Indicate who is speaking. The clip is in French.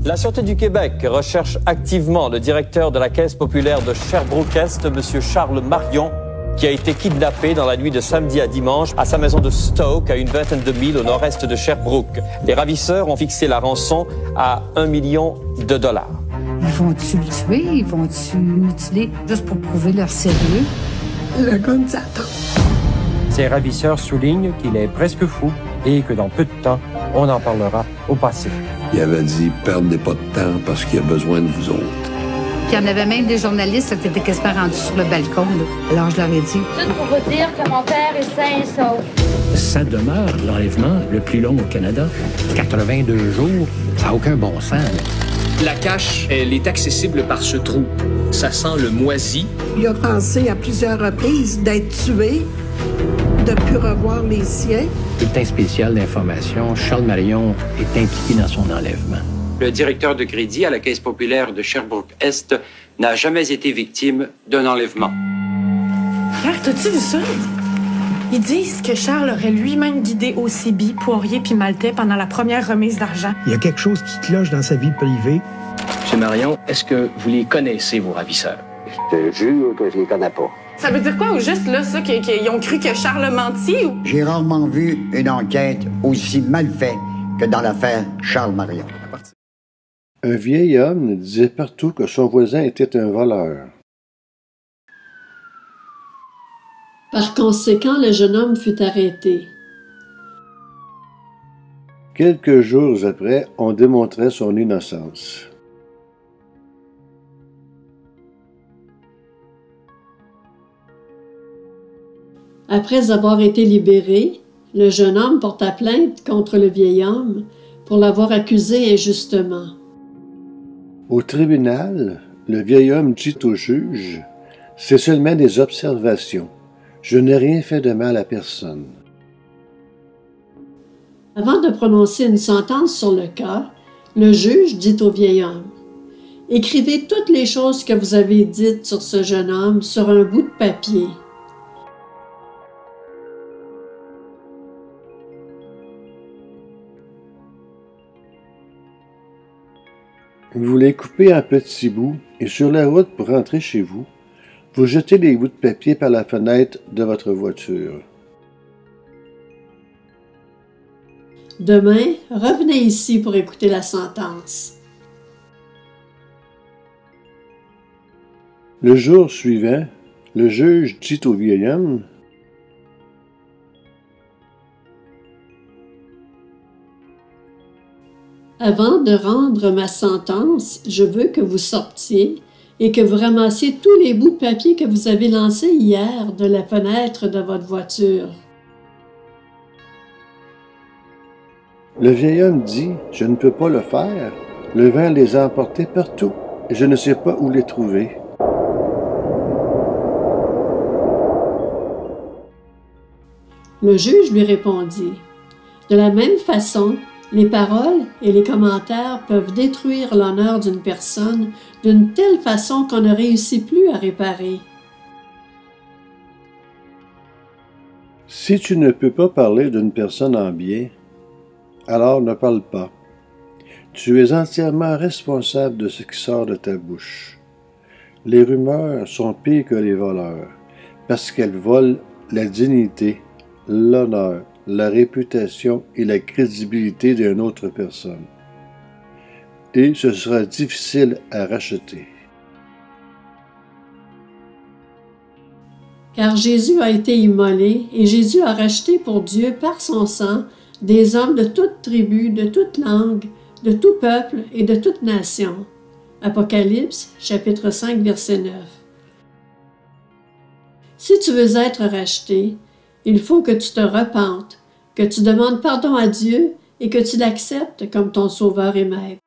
Speaker 1: La Sûreté du Québec recherche activement le directeur de la Caisse populaire de Sherbrooke-Est, M. Charles Marion, qui a été kidnappé dans la nuit de samedi à dimanche à sa maison de Stoke, à une vingtaine de milles au nord-est de Sherbrooke. Les ravisseurs ont fixé la rançon à $1 million.
Speaker 2: Ils vont-tu le tuer? Ils vont-tu le mutiler juste pour prouver leur sérieux? Le gars nous attend.
Speaker 3: Ces ravisseurs soulignent qu'il est presque fou et que dans peu de temps, on en parlera au passé.
Speaker 4: Il avait dit « Perdez pas de temps parce qu'il a besoin de vous autres ».
Speaker 2: Puis il y en avait même des journalistes qui étaient quasiment rendus sur le balcon. Là. Alors je leur ai dit.
Speaker 5: Tout pour vous dire que mon père est sain et sauf.
Speaker 6: Ça demeure l'enlèvement le plus long au Canada. 82 jours, ça n'a aucun bon sens.
Speaker 7: La cache, elle est accessible par ce trou. Ça sent le moisi.
Speaker 8: Il a pensé à plusieurs reprises d'être tué, de ne plus revoir les siens.
Speaker 6: Bulletin spécial d'information, Charles Marion est impliqué dans son enlèvement.
Speaker 9: Le directeur de crédit à la Caisse populaire de Sherbrooke-Est n'a jamais été victime d'un enlèvement.
Speaker 10: Frère, t'as-tu vu ça? Ils disent que Charles aurait lui-même guidé OCB, Poirier puis Maltais pendant la première remise d'argent.
Speaker 11: Il y a quelque chose qui cloche dans sa vie privée.
Speaker 7: Monsieur Marion, est-ce que vous les connaissez, vos ravisseurs?
Speaker 12: Je te jure que je les connais pas.
Speaker 10: Ça veut dire quoi, ou juste là, ça, qu'ils ont cru que Charles mentit? Ou...
Speaker 13: J'ai rarement vu une enquête aussi mal faite que dans l'affaire Charles Marion.
Speaker 14: Un vieil homme disait partout que son voisin était un voleur.
Speaker 15: Par conséquent, le jeune homme fut arrêté.
Speaker 14: Quelques jours après, on démontrait son innocence.
Speaker 15: Après avoir été libéré, le jeune homme porta plainte contre le vieil homme pour l'avoir accusé injustement.
Speaker 14: Au tribunal, le vieil homme dit au juge « C'est seulement des observations. Je n'ai rien fait de mal à personne. »
Speaker 15: Avant de prononcer une sentence sur le cas, le juge dit au vieil homme « Écrivez toutes les choses que vous avez dites sur ce jeune homme sur un bout de papier. »
Speaker 14: Vous les coupez en petits bouts et sur la route pour rentrer chez vous, vous jetez les bouts de papier par la fenêtre de votre voiture.
Speaker 15: Demain, revenez ici pour écouter la sentence.
Speaker 14: Le jour suivant, le juge dit au vieil homme «
Speaker 15: Avant de rendre ma sentence, je veux que vous sortiez et que vous ramassiez tous les bouts de papier que vous avez lancés hier de la fenêtre de votre voiture. »
Speaker 14: Le vieil homme dit « Je ne peux pas le faire. Le vent les a emportés partout et je ne sais pas où les trouver. »
Speaker 15: Le juge lui répondit « De la même façon, les paroles et les commentaires peuvent détruire l'honneur d'une personne d'une telle façon qu'on ne réussit plus à réparer.
Speaker 14: Si tu ne peux pas parler d'une personne en bien, alors ne parle pas. Tu es entièrement responsable de ce qui sort de ta bouche. Les rumeurs sont pires que les voleurs, parce qu'elles volent la dignité, l'honneur, la réputation et la crédibilité d'une autre personne. Et ce sera difficile à racheter.
Speaker 15: Car Jésus a été immolé et Jésus a racheté pour Dieu par son sang des hommes de toute tribu, de toute langue, de tout peuple et de toute nation. Apocalypse, chapitre 5, verset 9. Si tu veux être racheté, il faut que tu te repentes, que tu demandes pardon à Dieu et que tu l'acceptes comme ton Sauveur et Maître.